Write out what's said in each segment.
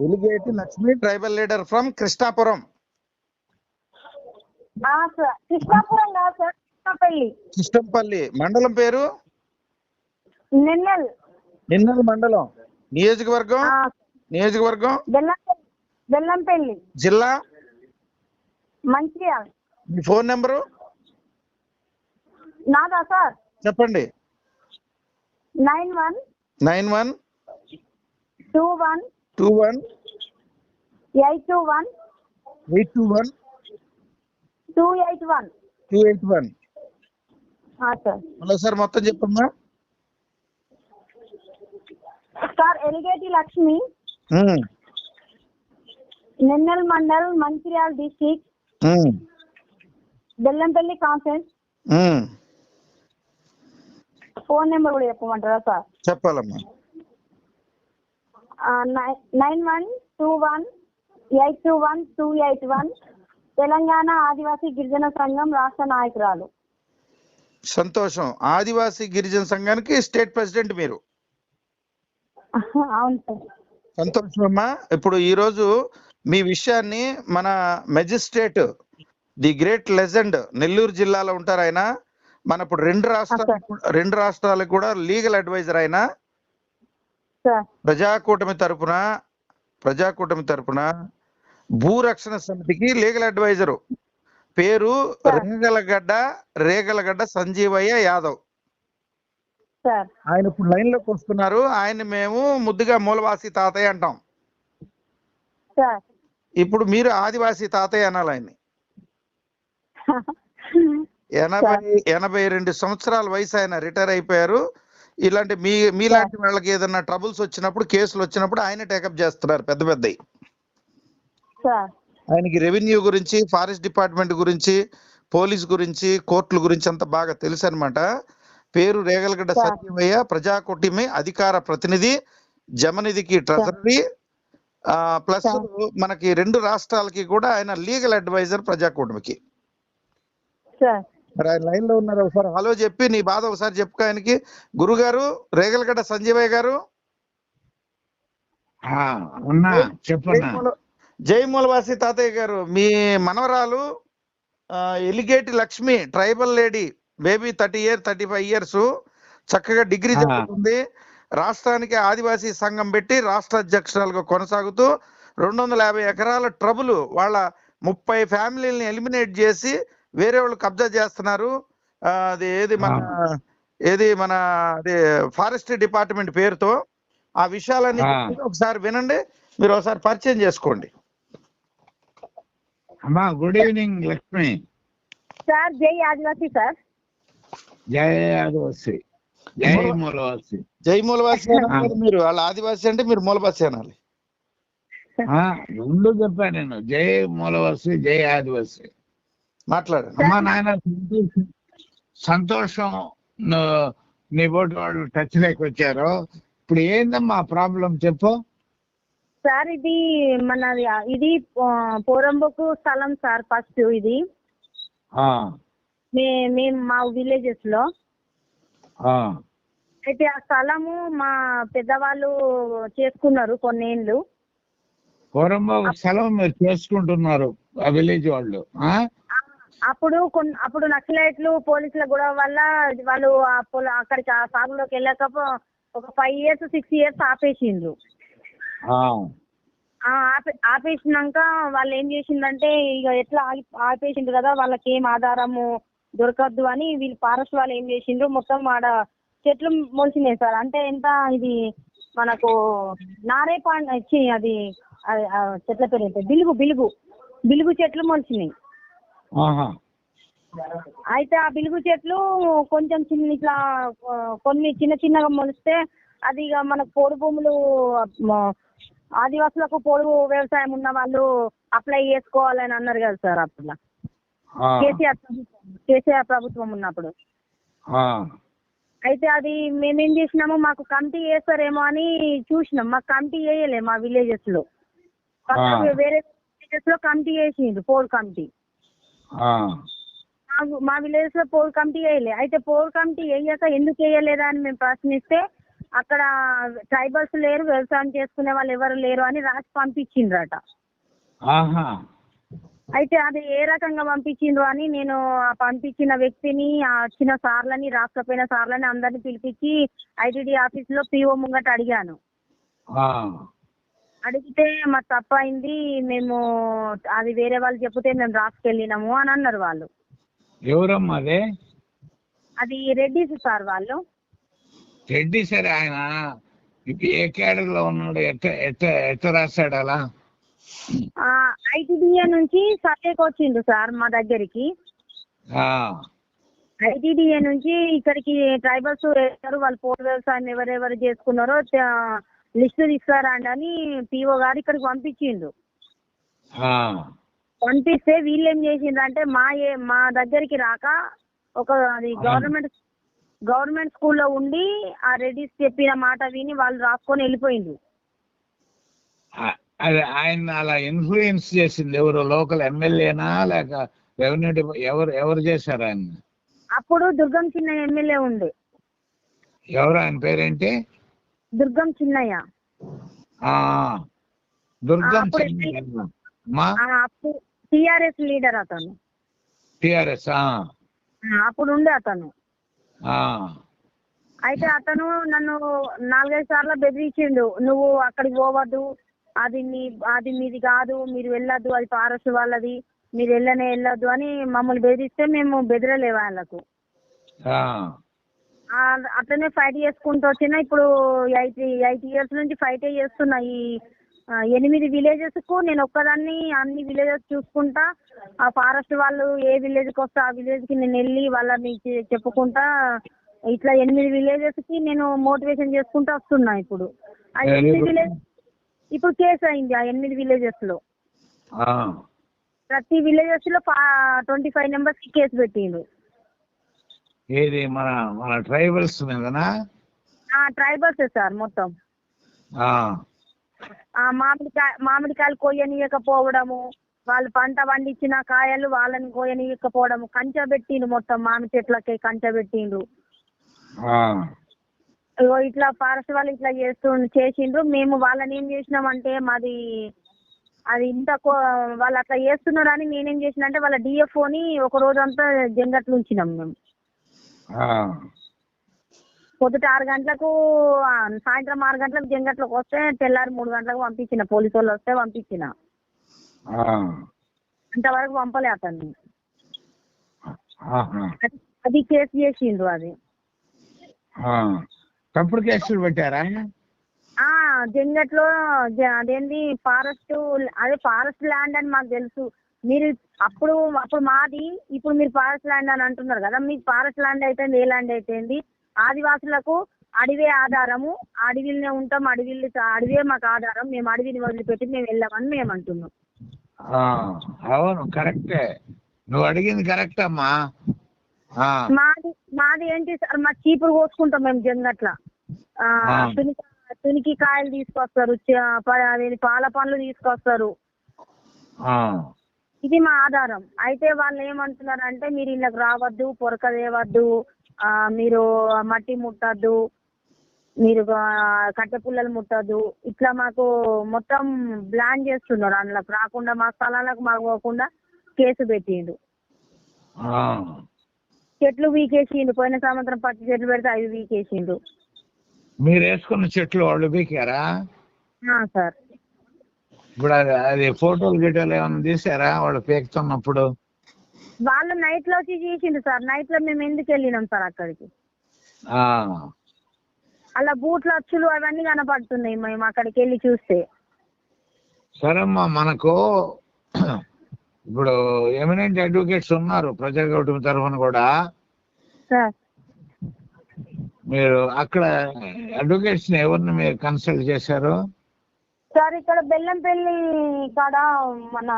Eligeti Lakshmi, tribal leader from Krishnapuram. Sir Krishnapuram కాదు sir, Krishnapalli. Krishnampalli మండలం పేరు? నిన్నల్. నిన్నల్ మండలం. నియోజకవర్గం? నియోజకవర్గం బెల్లంపల్లి. జిల్లా? మంచిర్యాల. మీ ఫోన్ నెంబరు? నాదా సార్? చెప్పండి. 91 91 21 21 821 821 281 281. సార్. హలో సార్, మొత్తం చెప్పమ్మా. Sir Eligeti Lakshmi, Nennal mandal, Mancherial district, Bellampalli conference. Phone number కూడా చెప్పమంటారా సార్? చెప్పాలమ్మా. 9121821281. తెలంగాణ ఆదివాసీ గిరిజన సంఘం రాష్ట్ర నాయకురాలు. సంతోషం. ఆదివాసీ గిరిజన సంఘానికి స్టేట్ ప్రెసిడెంట్ మీరు. అవును సార్. సంతోషం అమ్మా. ఇప్పుడు ఈరోజు మీ విషయాన్ని మన magistrate, the great legend, Nellore జిల్లాలో ఉంటారు ఆయన. మన ఇప్పుడు రెండు రాష్ట్రాలకు కూడా లీగల్ అడ్వైజర్ ఆయన. ప్రజాకూటమి తరపున భూరక్షణ సమితికి లీగల్ అడ్వైజరు. పేరు రేగలగడ్డ సంజీవయ్య యాదవ్. ఆయన ఇప్పుడు లైన్ లోకి వస్తున్నారు. ఆయన మేము ముద్దుగా మూలవాసి తాతయ్య అంటాం. ఇప్పుడు మీరు ఆదివాసీ తాతయ్య అనాలి ఆయన్ని. 82 సంవత్సరాల వయసు, ఆయన రిటైర్ అయిపోయారు. ఇలాంటి మీలాంటి వాళ్ళకి ఏదన్నా ట్రబుల్స్ వచ్చినప్పుడు, కేసులు వచ్చినప్పుడు ఆయన టేకప్ చేస్తున్నారు పెద్ద పెద్దవి. ఆయనకి రెవెన్యూ గురించి, ఫారెస్ట్ డిపార్ట్మెంట్ గురించి, పోలీస్ గురించి, కోర్టుల గురించి అంత బాగా తెలుసు అనమాట. పేరు రేగలగడ్డ సంజీవయ్య, ప్రజాకూటమి అధికార ప్రతినిధి, జమనిధికి ట్రెజరీ, ప్లస్ మనకి 2 రాష్ట్రాలకి కూడా ఆయన లీగల్ అడ్వైజర్ ప్రజాకూటమికి. మరి ఆయన లైన్ లో ఉన్నారు. ఒకసారి హలో చెప్పి నీ బాధ ఒకసారి చెప్పుకో ఆయనకి. గురుగారు రేగలగడ్డ సంజీవయ్య గారు, జై మూలవాసి తాతయ్య గారు. మీ మనవరాలు Eligeti Lakshmi, tribal lady, baby 35 years, చక్కగా డిగ్రీ చదువుతుంది. రాష్ట్రానికి ఆదివాసీ సంఘం పెట్టి రాష్ట్ర అధ్యక్షురాలుగా కొనసాగుతూ 250 ఎకరాల ట్రబుల్, వాళ్ళ 30 ఫ్యామిలీని ఎలిమినేట్ చేసి వేరే వాళ్ళు కబ్జా చేస్తున్నారు. అది మన ఫారెస్ట్ డిపార్ట్మెంట్ పేరుతో. ఆ విషయాలన్నీ ఒకసారి వినండి, మీరు ఒకసారి పరిచయం చేసుకోండి. అమ్మా, గుడ్ ఈవినింగ్ లక్ష్మి. సార్ జై ఆదివాసీ సార్. జై ఆదివాసీ, జై మూలవాసి. జై మూలవాసి అన్నారు మీరు. వాళ్ళ ఆదివాసీ అంటే మీరు మూలవాసి అనాలి. రెండు చెప్పాను నేను, జై మూలవాసి, జై ఆదివాసీ. మాట్లాడండి. అమ్మా నాయన, సంతోషం నీ బోటి వాళ్ళు టచ్ లేక వచ్చారు. ఇప్పుడు ఏందమ్మా ప్రాబ్లం చెప్పు. సార్ ఇది పోరంబోకు స్థలం సార్. ఫస్ట్ ఇది మేము మా విలేజెస్ లో అయితే ఆ స్థలము మా పెద్దవాళ్ళు చేసుకున్నారు కొన్నేళ్ళు. పోరంబోకు స్థలం మీరు చేసుకుంటున్నారు ఆ విలేజ్ వాళ్ళు. అప్పుడు నక్సలైట్లు పోలీసుల గొడవ వల్ల వాళ్ళు అక్కడికి ఆ సాగులోకి వెళ్ళాక ఒక 5 years 6 years ఆపేసిండ్రు. ఆపేసినాక వాళ్ళు ఏం చేసిందంటే, ఇక ఎట్లా ఆపేసిండ్రు కదా, వాళ్ళకి ఏం ఆధారము దొరకద్దు అని వీళ్ళు ఫారెస్ట్ వాళ్ళు ఏం చేసిండ్రు, మొత్తం ఆడ చెట్లు మొలిచినాయి సార్. అంటే ఎంత ఇది మనకు నారేపాండ్ వచ్చి అది చెట్ల పేరు ఏంటి, బిలుగు చెట్లు మొలిచినాయి. అయితే ఆ బిలుగు చెట్లు కొంచెం ఇట్లా కొన్ని చిన్నగా మొలిస్తే అది ఇక మనకు పోడు భూములు, ఆదివాసులకు పొడుగు వ్యవసాయం ఉన్న వాళ్ళు అప్లై చేసుకోవాలని అన్నారు కదా సార్ అప్పుడు కేసీఆర్ ప్రభుత్వం ఉన్నప్పుడు. అయితే అది మేమేం చేసినాము, మాకు కమిటీ వేస్తారేమో అని చూసినాం. మాకు కమిటీ వేయలే మా విలేజెస్ లో. వేరే విలేజెస్ లో కమిటీ వేసిండు, పోల్ కమిటీ. మా విలేజెస్ లో పోల్ కమిటీ వేయలే. అయితే పోల్ కమిటీ వేయక ఎందుకు వేయలేదా అని మేము ప్రశ్నిస్తే, అక్కడ ట్రైబల్స్ లేరు, వ్యవసాయం చేసుకునే వాళ్ళు ఎవరు లేరు అని రాసి పంపించిండ్రట. ఆహా. అయితే అది ఏ రకంగా పంపించిండ్రు అని నేను ఆ పంపించిన వ్యక్తిని, ఆ వచ్చిన సార్లని, రాకపోయిన సార్లని అందరిని పిలిపించి ఐటీడీ ఆఫీస్ లో పిఓ ముంగట అడిగాను. అడిగితే మా తప్పైంది, మేము అది వేరే వాళ్ళు చెప్తే మేము రాసుకెళ్ళినాము అని అన్నారు వాళ్ళు. ఎవరమ్మా అదే? అది రెడ్డిస్ సార్ వాళ్ళు. రెడ్డి సరే, ఆయన ఏ క్యాడర్ లో ఉన్నాడు? ఎట్ట రాశాడు అలా? ఐటీడీఏ నుంచి సర్వేకి వచ్చిండు సార్ మా దగ్గరికి. ఐటీడీఏ నుంచి ఇక్కడికి ట్రైబల్స్ వేస్తారు, వాళ్ళు పోడు వ్యవసాయం ఎవరెవరు చేసుకున్నారో లిస్టు తీసుకురండి అని పిఓ గారు ఇక్కడికి పంపించిండు. పంపిస్తే వీళ్ళు ఏం చేసిండ్రు అంటే మా దగ్గరికి రాక ఒక అది గవర్నమెంట్ స్కూల్లో ఉండి ఆ రెడ్డిస్ చెప్పిన మాట విని వాళ్ళు రాసుకొని వెళ్ళిపోయిండు. అది ఆయన అలా ఇన్ఫ్లుయెన్స్ చేసింది ఎవరు? లోకల్ ఎమ్మెల్యేనా లేక రెవెన్యూ ఎవరు చేశారు ఆయన? అప్పుడు దుర్గం చిన్నయ్య ఎమ్మెల్యే ఉండే. ఎవరు ఆయన పేరేంటి? దుర్గం చిన్నయ్య. దుర్గం చిన్నయ్య టిఆర్ఎస్ లీడర్ అతను. టిఆర్ఎస్ అప్పుడు ఉండే అతను. అయితే అతను నన్ను 4-5 సార్లు బెదిరించిండు, నువ్వు అక్కడికి పోవద్దు, అది మీది కాదు, మీరు వెళ్ళొద్దు, అది ఫారెస్ట్ వాళ్ళది, మీరు వెళ్ళొద్దు అని మమ్మల్ని బెదిరిస్తే మేము బెదిరలే వాళ్ళకు. అట్లనే ఫైట్ చేసుకుంటూ వచ్చిన. ఇప్పుడు 8 years నుంచి ఫైటే చేస్తున్నా. ఈ 8 villages కు నేను ఒక్కదాన్ని అన్ని విలేజెస్ చూసుకుంటా. ఆ ఫారెస్ట్ వాళ్ళు ఏ విలేజ్కి వస్తే ఆ విలేజ్ కి నేను వెళ్ళి వాళ్ళని చెప్పుకుంటా. ఇట్లా 8 villages కి నేను మోటివేషన్ చేసుకుంటూ వస్తున్నా. ఇప్పుడు ఆ 8 villages ఇప్పుడు కేసు అయింది. ఆ 8 villages లో ప్రతి విలేజెస్ లో 25 members కి కేసు పెట్టిండు. ఏది మన ట్రైబల్స్ మీదనా? ట్రైబల్స్ సార్ మొత్తం. మామిడికాయలు కొయ్యనీయకపోవడము, వాళ్ళు పంట పండించిన కాయలు వాళ్ళని కొయ్యనీయకపోవడము, కంచె పెట్టిండు, మొత్తం మామిడి చెట్లకి కంచె పెట్టిండు. ఇట్లా ఫారెస్ట్ వాళ్ళు ఇట్లా చేసిండ్రు. మేము వాళ్ళని ఏం చేసినామంటే మాది అది ఇంత వాళ్ళు అట్లా చేస్తున్నారు అని నేనేం చేసిన అంటే వాళ్ళ డిఎఫ్ఓని ఒక రోజంతా జంగట్లు ఉంచినాం మేము. పొద్దుట 6 గంటలకు, సాయంత్రం 6 గంటలకు జంగట్లకు వస్తే తెల్లారి 3 గంటలకు పంపించిన. పోలీసు వాళ్ళు వస్తే పంపించిన. అంతవరకు పంపలే అతన్ని. అది కేసు చేసిండ్రు. అది తప్పుడు కేసులు పెట్టారా? జంగట్లో అదేంది ఫారెస్ట్ ల్యాండ్ అని మాకు తెలుసు. మీరు అప్పుడు మాది, ఇప్పుడు మీరు ఫారెస్ట్ ల్యాండ్ అని అంటున్నారు కదా. మీకు ఫారెస్ట్ ల్యాండ్ అయితే ఏ ల్యాండ్ అయితే ఆదివాసులకు అడవే ఆధారము, అడవిలోనే ఉంటాం, అడవే మాకు ఆధారం, మేము అడవిని వదిలిపెట్టి మేము వెళ్ళామని మేము అంటున్నాం. అవును, కరెక్టే, నువ్వు అడిగింది కరెక్ట్ అమ్మా. మాది ఏంటి సార్, మా చీపురు కోసుకుంటాం మేము జంగట్ల. తునికి కాయలు తీసుకొస్తారు, పాల పండ్లు తీసుకొస్తారు. ఇది మా ఆధారం. అయితే వాళ్ళు ఏమంటున్నారు అంటే మీరు ఇళ్ళకి రావద్దు, పొరక తేవద్దు, మీరు మట్టి ముట్టద్దు, మీరు కట్టె పుల్లలు ముట్టద్దు, ఇట్లా మాకు మొత్తం ప్లాన్ చేస్తున్నారు. అందులోకి రాకుండా మా స్థలాలకు మాకు పోకుండా కేసు పెట్టిండు. చెట్లు వీకేసిండు. పోయిన సంవత్సరం 10 చెట్లు పెడితే 5 వీకేసిండు. మీరు వేసుకున్న చెట్లు వాళ్ళు వీకారా? సార్. ఇప్పుడు అది ఫోటోలు గిటోలు ఏమైనా తీసారా వాళ్ళు పీకుతున్నప్పుడు? వాళ్ళు నైట్ లో వచ్చి చేసిండు సార్. నైట్ లో మేము ఎందుకు వెళ్ళినాం సార్ అక్కడికి? అలా బూట్ల అచ్చులు అవన్నీ కనపడుతున్నాయి మేము అక్కడికి వెళ్ళి చూస్తే. సరేమ్మా, మనకు ఇప్పుడు ఎమినెంట్ అడ్వకేట్స్ ఉన్నారు ప్రజాగౌతమి తరఫున కూడా. సార్ మీరు అక్కడ అడ్వకేట్స్ ఎవరిని మీరు కన్సల్ట్ చేశారు? సార్ ఇక్కడ బెల్లంపల్లి కాడ మన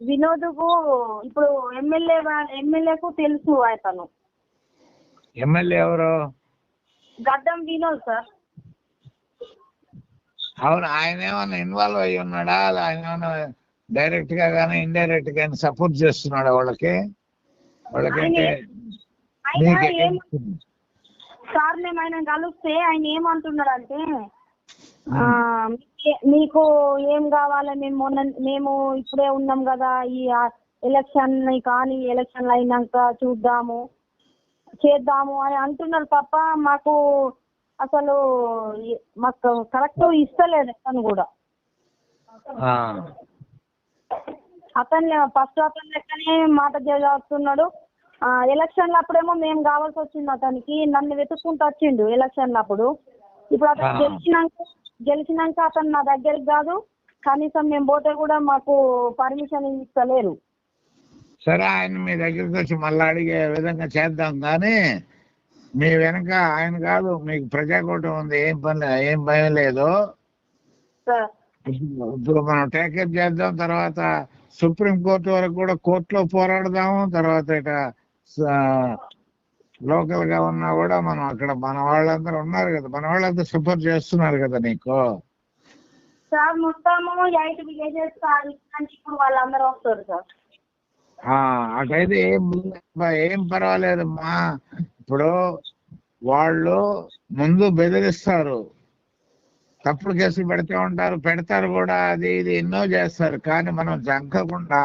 వినోద్కు ఇప్పుడు ఎమ్మెల్యేకు తెలుసు అతను. ఎమ్మెల్యే ఎవరు? గడ్డం వినోద్ సార్. అవును, ఆయన ఏమైనా ఇన్వాల్వ్ అయ్యి ఉన్నాడా? ఆయన ఏమైనా డైరెక్ట్ గా కానీ ఇండైరెక్ట్ గా సపోర్ట్ చేస్తున్నాడా వాళ్ళకి? వాళ్ళకంటే అయినా ఏం మీకు సార్ మేము ఆయన కలిస్తే ఆయన ఏమంటున్నాడు అంటే మీకు ఏం కావాలి, మేము ఇప్పుడే ఉన్నాం కదా, ఈ ఎలక్షన్ కానీ ఎలక్షన్లు అయినాక చూద్దాము చేద్దాము అని అంటున్నారు తప్ప మాకు అసలు మాకు కరెక్ట్ ఇస్తలేదు అతను కూడా. అతను ఫస్ట్ అతను లెక్కనే మాట చేస్తున్నాడు. ఎలక్షన్ల అప్పుడేమో మేము కావాల్సి వచ్చింది, అతనికి నన్ను వెతుక్కుంటూ వచ్చిండు ఎలక్షన్ల అప్పుడు. ఇప్పుడు అతను గెలిచినాక అతను నా దగ్గరికి కాదు, కనీసం మేము పోతే కూడా మాకు పర్మిషన్ ఇస్తలేరు. సరే, ఆయన మీ దగ్గరికి వచ్చి మళ్ళీ అడిగే విధంగా చేద్దాం, కానీ మీ వెనక ఆయన కాదు, మీకు ప్రజాకూటమి ఉంది, ఏం భయం లేదు. ఇప్పుడు మనం టేకప్ చేద్దాం, తర్వాత సుప్రీంకోర్టు వరకు కూడా కోర్టులో పోరాడదాము, తర్వాత ఇట లోకల్ గా ఉన్నా కూడా మనం అక్కడ మన వాళ్ళందరూ ఉన్నారు కదా, మన వాళ్ళందరూ సపోర్ట్ చేస్తున్నారు కదా నీకు. సార్ మొత్తము 8 విలేజెస్ ఇప్పుడు వాళ్ళందరూ వస్తారు సార్. అటైతే ఏం పర్వాలేదమ్మా. ఇప్పుడు వాళ్ళు ముందు బెదిరిస్తారు, తప్పుడు కేసులు పెడతారు కూడా, అది ఇది ఎన్నో చేస్తారు. కానీ మనం జంకకుండా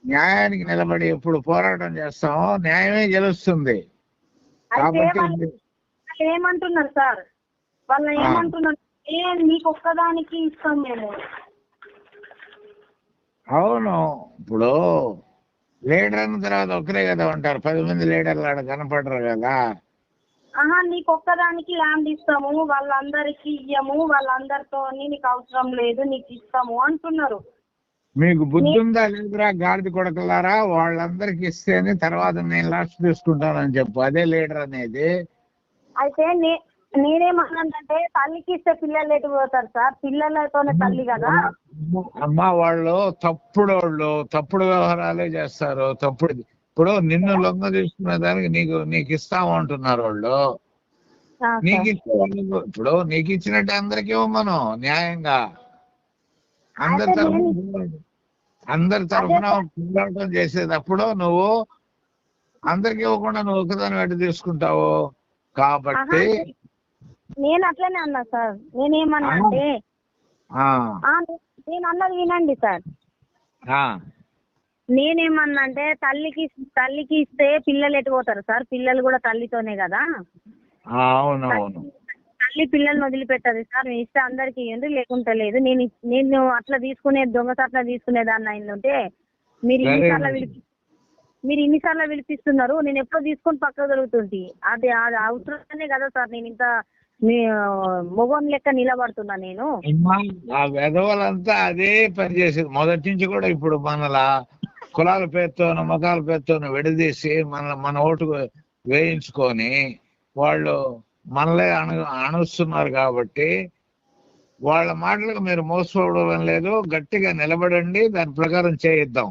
న్యాయానికి నిలబడి ఎప్పుడు పోరాటం చేస్తామో న్యాయమే గెలుస్తుంది. కాబట్టి ఏమంటున్నారు సార్, వాళ్ళు ఏమంటున్నారు, మీకు ఒక్కదానికి ఇస్తాం మేము. అవును, ఇప్పుడు లీడర్ అన్న తర్వాత ఒకరే కదా ఉంటారు, 10 మంది లీడర్లు ఆడ కనపడరు కదా. నీకు ఒక్కదానికి ల్యాండ్ ఇస్తాము, వాళ్ళందరికి ఇయ్యము, వాళ్ళందరితో నీకు అవసరం లేదు, నీకు ఇస్తాము అంటున్నారు. మీకు బుద్ధి ఉందా లేదురా గాడిద కొడకలారా? వాళ్ళందరికి ఇస్తేనే తర్వాత నేను లాస్ట్ తీసుకుంటానని చెప్పు, అదే లీడర్ అనేది. అయితే నేనేమన్నానంటే తల్లికి ఇస్తే పిల్లలు ఎటు పోతారు సార్, పిల్లలతోనే తల్లి కదా. అమ్మా, వాళ్ళు తప్పుడు వ్యవహారాలే చేస్తారు. ఇప్పుడు నిన్ను లొంగ తీసుకునే దానికి నీకు ఇస్తాము అంటున్నారు వాళ్ళు. నీకు ఇచ్చే వాళ్ళు ఇప్పుడు నీకు ఇచ్చినట్టు అందరికి ఇవ్వమను న్యాయంగా. అందరి తరఫున పోరాటం చేసేటప్పుడు నువ్వు అందరికి ఇవ్వకుండా నువ్వు ఒకదాని వెంట తీసుకుంటావు కాబట్టి. నేను అట్లనే అన్నా సార్. నేనేమన్నా అంటే నేను అన్నది వినండి సార్. నేనేమన్నా అంటే తల్లికి ఇస్తే పిల్లలు ఎటు పోతారు సార్, పిల్లలు కూడా తల్లితోనే కదా. అవునవును, తల్లి పిల్లల్ని వదిలిపెట్టదు సార్, మీ ఇస్తే అందరికి ఇవ్వండి, లేకుంటే లేదు. నేను అట్లా దొంగసాట్లా తీసుకునేదాన్ని అయిందంటే మీరు ఇన్నిసార్లు విలిపిస్తున్నారు, నేను ఎప్పుడో తీసుకొని పక్కకు దొరుకుతుంది. అది అవసరమే కదా సార్, నేను ఇంత మొగం లెక్క నిలబడుతున్నా నేను. ఆ వెధవలంతా అదే పని చేసేది మొదటి నుంచి కూడా. ఇప్పుడు మనలా కులాల పేరుతోనూ మతాల పేరుతోనూ విడదీసి మన ఓటు వేయించుకొని వాళ్ళు మనలే అణుస్తున్నారు. కాబట్టి వాళ్ళ మాటలకు మీరు మోసపోవడం లేదు, గట్టిగా నిలబడండి, దాని ప్రకారం చేయిద్దాం.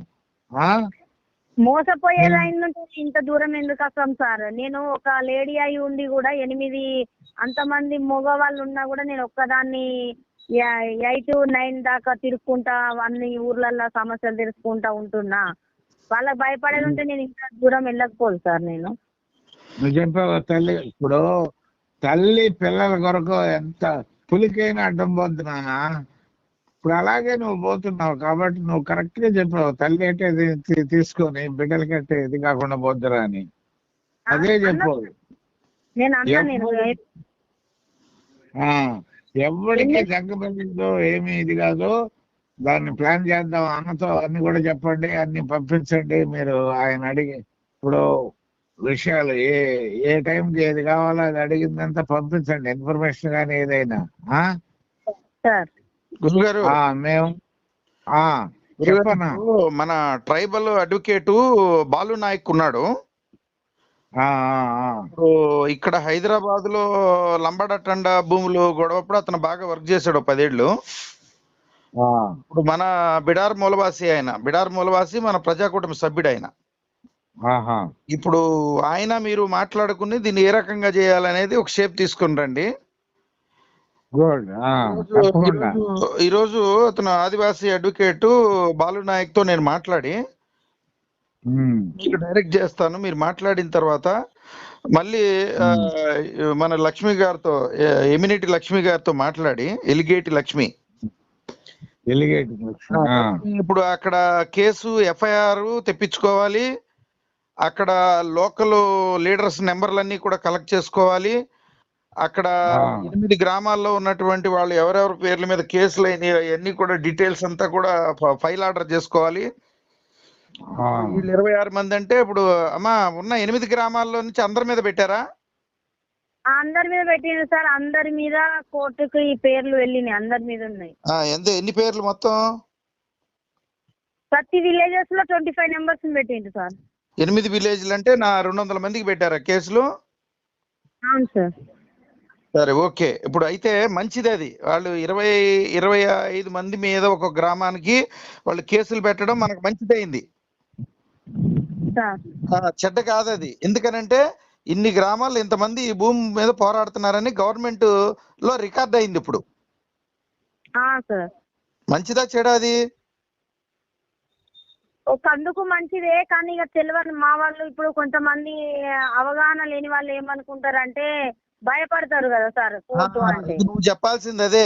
మోసపోయేదాన్ని ఇంత దూరం ఎందుకు వస్తాం సార్? నేను ఒక లేడీ అయి ఉండి కూడా 8 అంతమంది మగవాళ్ళు ఉన్నా కూడా నేను ఒక్కదాన్ని 8, 9 దాకా తిరుక్కుంటా అన్ని ఊర్లలో సమస్యలు తెలుసుకుంటా ఉంటున్నా. వాళ్ళకి భయపడేది ఉంటే నేను ఇంత దూరం వెళ్ళకపోదు సార్. నేను నువ్వు చెప్పావు తల్లి, ఇప్పుడు తల్లి పిల్లల కొరకు ఎంత పులికైనా అడ్డం పోతున్నానా? ఇప్పుడు అలాగే నువ్వు పోతున్నావు కాబట్టి నువ్వు కరెక్ట్ గా చెప్పావు. తల్లి అంటే తీసుకొని బిడ్డలకంటే ఇది కాకుండా పోద్దురా అని. అదే చెప్పు. ఎవరికి జగ్గబెట్టదు, ఏమి ఇది కాదు. దాన్ని ప్లాన్ చేద్దాం. అన్నతో అన్ని కూడా చెప్పండి, అన్ని పంపించండి. మీరు ఆయన అడిగి ఇప్పుడు విషయాలు ఏ టైంకి ఏది కావాలో అది అడిగిందంతా పంపించండి, ఇన్ఫర్మేషన్ కానీ ఏదైనా. గురుగారు, మేము మన ట్రైబల్ అడ్వకేటు బాలు నాయక్ ఉన్నాడు. ఇక్కడ హైదరాబాద్ లో లంబడటండ భూములు గొడవప్పుడు అతను బాగా వర్క్ చేశాడు 10 ఏళ్ళు. ఇప్పుడు మన బిడార్ మూలవాసి మన ప్రజాకూటమి సభ్యుడు ఆయన. ఇప్పుడు ఆయన మీరు మాట్లాడుకుని దీన్ని ఏ రకంగా చేయాలనేది ఒక షేప్ తీసుకుని రండి. ఈరోజు అతను ఆదివాసీ అడ్వకేట్ బాలు నాయక్ తో నేను మాట్లాడి మీకు డైరెక్ట్ చేస్తాను. మీరు మాట్లాడిన తర్వాత మళ్ళీ మన లక్ష్మి గారితో ఎమినేటి లక్ష్మి గారితో మాట్లాడి ఎలిగేటి లక్ష్మి ఇప్పుడు అక్కడ కేసు ఎఫ్ఐఆర్ తెప్పించుకోవాలి, అక్కడ లోకల్ లీడర్స్ నెంబర్లన్నీ కూడా కలెక్ట్ చేసుకోవాలి, అక్కడ 8 గ్రామాల్లో ఉన్నటువంటి వాళ్ళు ఎవరెవరి పేర్ల మీద కేసులు అయినాయి అవన్నీ కూడా డీటెయిల్స్ అంతా కూడా ఫైల్ ఆర్డర్ చేసుకోవాలి. వీళ్ళు 26 మంది అంటే ఇప్పుడు అమ్మా ఉన్న 8 గ్రామాల్లో నుంచి అందరి మీద పెట్టారా? అందరి మీద పెట్టింది సార్, అందరి మీద కోర్టుకు ఈ పేర్లు వెళ్ళినాయి, అందరి మీద ఉన్నాయి. ఎన్ని పేర్లు మొత్తం? ప్రతి విలేజెస్ లో 25 నెంబర్స్ పెట్టిండు సార్. 8 విలేజ్లు అంటే 200 మందికి పెట్టారా కేసులు? అవును సార్. సరే, ఓకే. ఇప్పుడు అయితే మంచిది, అది వాళ్ళు 25 మంది మీద ఒక గ్రామానికి వాళ్ళు కేసులు పెట్టడం మనకు మంచిదైంది, చెడ్డ కాదు అది. ఎందుకనంటే ఇన్ని గ్రామాలు ఇంతమంది ఈ భూమి మీద పోరాడుతున్నారని గవర్నమెంట్ లో రికార్డ్ అయింది. ఇప్పుడు మంచిదా చెడా అది? ఒకందుకు మంచిదే, కానీ ఇక తెలియని మా వాళ్ళు ఇప్పుడు కొంతమంది అవగాహన లేని వాళ్ళు ఏమనుకుంటారంటే భయపడతారు కదా సార్ కోర్టు అంటే. నువ్వు చెప్పాల్సింది అదే.